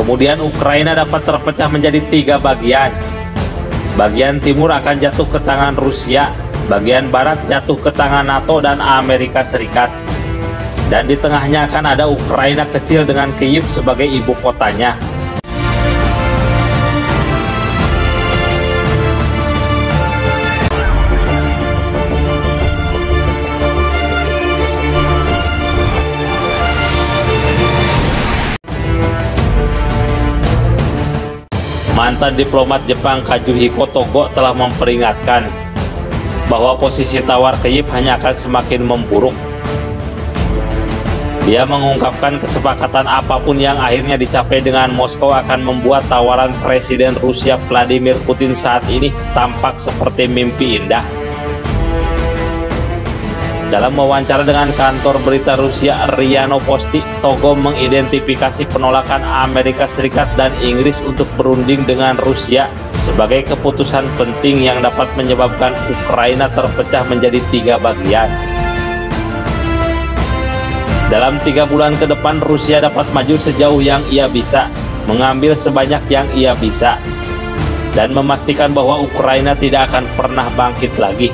Kemudian Ukraina dapat terpecah menjadi 3 bagian. Bagian timur akan jatuh ke tangan Rusia, bagian barat jatuh ke tangan NATO dan Amerika Serikat. Dan di tengahnya akan ada Ukraina kecil dengan Kyiv sebagai ibu kotanya. Mantan diplomat Jepang Kazuhiko Togo telah memperingatkan bahwa posisi tawar Kyiv hanya akan semakin memburuk. Dia mengungkapkan kesepakatan apapun yang akhirnya dicapai dengan Moskow akan membuat tawaran Presiden Rusia Vladimir Putin saat ini tampak seperti mimpi indah. Dalam wawancara dengan kantor berita Rusia RIA Novosti, Togo mengidentifikasi penolakan Amerika Serikat dan Inggris untuk berunding dengan Rusia sebagai keputusan penting yang dapat menyebabkan Ukraina terpecah menjadi 3 bagian. Dalam 3 bulan ke depan, Rusia dapat maju sejauh yang ia bisa, mengambil sebanyak yang ia bisa, dan memastikan bahwa Ukraina tidak akan pernah bangkit lagi,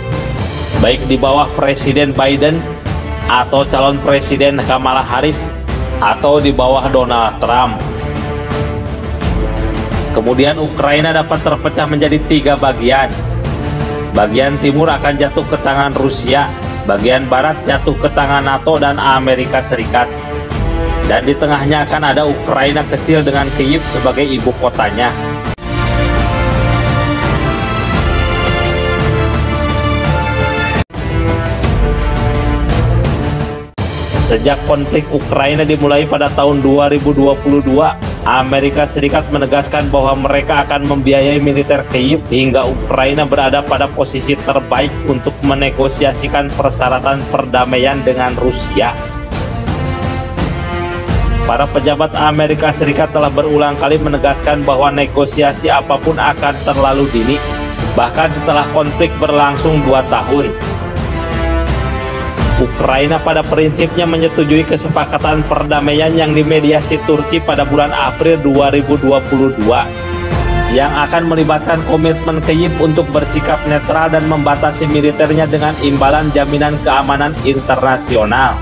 baik di bawah Presiden Biden atau calon Presiden Kamala Harris atau di bawah Donald Trump. Kemudian Ukraina dapat terpecah menjadi 3 bagian. Bagian timur akan jatuh ke tangan Rusia, bagian barat jatuh ke tangan NATO dan Amerika Serikat. Dan di tengahnya akan ada Ukraina kecil dengan Kyiv sebagai ibu kotanya. Sejak konflik Ukraina dimulai pada tahun 2022, Amerika Serikat menegaskan bahwa mereka akan membiayai militer Kyiv hingga Ukraina berada pada posisi terbaik untuk menegosiasikan persyaratan perdamaian dengan Rusia. Para pejabat Amerika Serikat telah berulang kali menegaskan bahwa negosiasi apapun akan terlalu dini, bahkan setelah konflik berlangsung 2 tahun. Ukraina pada prinsipnya menyetujui kesepakatan perdamaian yang dimediasi Turki pada bulan April 2022 yang akan melibatkan komitmen Kyiv untuk bersikap netral dan membatasi militernya dengan imbalan jaminan keamanan internasional.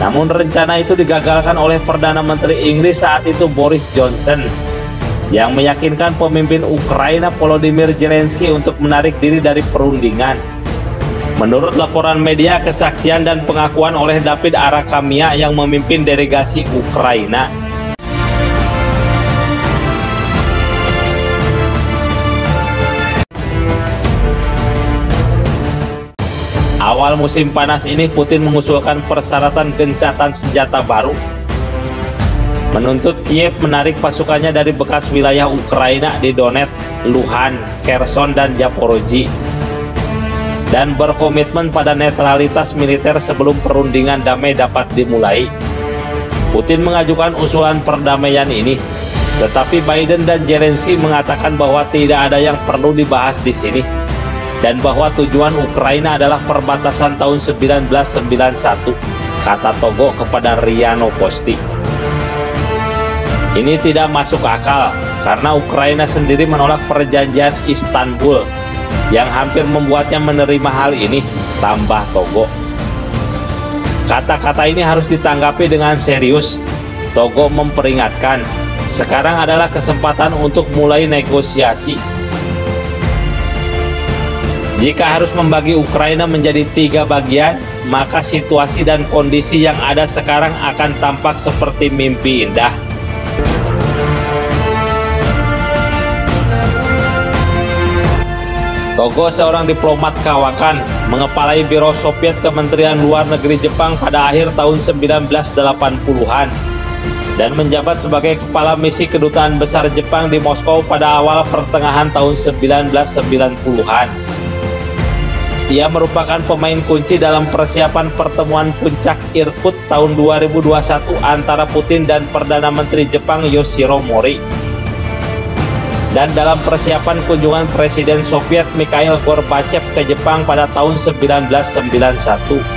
Namun rencana itu digagalkan oleh Perdana Menteri Inggris saat itu Boris Johnson yang meyakinkan pemimpin Ukraina Volodymyr Zelensky untuk menarik diri dari perundingan. Menurut laporan media, kesaksian dan pengakuan oleh David Arakhamia yang memimpin delegasi Ukraina. Awal musim panas ini, Putin mengusulkan persyaratan gencatan senjata baru, menuntut Kiev menarik pasukannya dari bekas wilayah Ukraina di Donetsk, Luhansk, Kherson, dan Zaporozhye, dan berkomitmen pada netralitas militer sebelum perundingan damai dapat dimulai. Putin mengajukan usulan perdamaian ini, tetapi Biden dan Zelensky mengatakan bahwa tidak ada yang perlu dibahas di sini, dan bahwa tujuan Ukraina adalah perbatasan tahun 1991, kata Togo kepada RIA Novosti. Ini tidak masuk akal, karena Ukraina sendiri menolak perjanjian Istanbul, yang hampir membuatnya menerima hal ini, tambah Togo. Kata-kata ini harus ditanggapi dengan serius. Togo memperingatkan, sekarang adalah kesempatan untuk mulai negosiasi. Jika harus membagi Ukraina menjadi 3 bagian, maka situasi dan kondisi yang ada sekarang akan tampak seperti mimpi indah. Togo, seorang diplomat kawakan, mengepalai Biro Soviet Kementerian Luar Negeri Jepang pada akhir tahun 1980-an dan menjabat sebagai kepala misi Kedutaan Besar Jepang di Moskow pada awal pertengahan tahun 1990-an. Ia merupakan pemain kunci dalam persiapan pertemuan puncak Irkut tahun 2021 antara Putin dan Perdana Menteri Jepang Yoshihiro Mori, dan dalam persiapan kunjungan Presiden Soviet Mikhail Gorbachev ke Jepang pada tahun 1991.